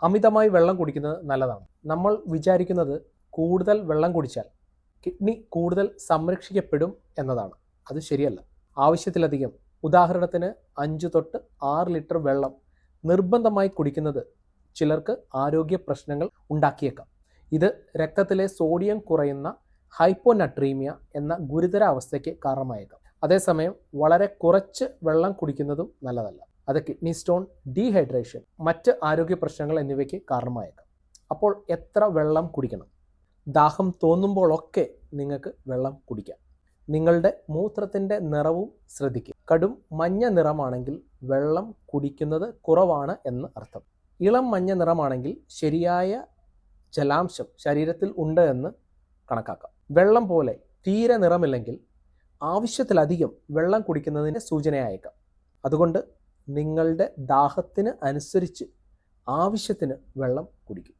അമിതമായി വെള്ളം കുടിക്കുന്നത് നല്ലതാണ്. നമ്മൾ വിചാരിക്കുന്നത് കൂടുതൽ വെള്ളം കുടിച്ചാൽ കിഡ്നി കൂടുതൽ സംരക്ഷിക്കപ്പെടും എന്നതാണ്. അത് ശരിയല്ല. ആവശ്യത്തിലധികം, ഉദാഹരണത്തിന് 5 തൊട്ട് 6 ലിറ്റർ വെള്ളം നിർബന്ധമായി കുടിക്കുന്നത് ചിലർക്ക് ആരോഗ്യ പ്രശ്നങ്ങൾ ഉണ്ടാക്കിയേക്കാം. ഇത് രക്തത്തിലെ സോഡിയം കുറയുന്ന ഹൈപ്പോനട്രീമിയ എന്ന ഗുരുതര അവസ്ഥയ്ക്ക് കാരണമായേക്കാം. അതേസമയം വളരെ കുറച്ച് വെള്ളം കുടിക്കുന്നതും നല്ലതല്ല. അത് കിഡ്നി സ്റ്റോൺ, ഡീഹൈഡ്രേഷൻ, മറ്റ് ആരോഗ്യ പ്രശ്നങ്ങൾ എന്നിവയ്ക്ക് കാരണമായേക്കാം. അപ്പോൾ എത്ര വെള്ളം കുടിക്കണം? ദാഹം തോന്നുമ്പോഴൊക്കെ നിങ്ങൾക്ക് വെള്ളം കുടിക്കാം. നിങ്ങളുടെ മൂത്രത്തിൻ്റെ നിറവും ശ്രദ്ധിക്കുക. കടും മഞ്ഞ നിറമാണെങ്കിൽ വെള്ളം കുടിക്കുന്നത് കുറവാണ് എന്ന് അർത്ഥം. ഇളം മഞ്ഞ നിറമാണെങ്കിൽ ശരിയായ ജലാംശം ശരീരത്തിൽ ഉണ്ട് എന്ന് കണക്കാക്കാം. വെള്ളം പോലെ തീരെ നിറമില്ലെങ്കിൽ ആവശ്യത്തിലധികം വെള്ളം കുടിക്കുന്നതിന് സൂചനയായേക്കാം. അതുകൊണ്ട് നിങ്ങളുടെ ദാഹത്തിന് അനുസരിച്ച് ആവശ്യത്തിന് വെള്ളം കുടിക്കും.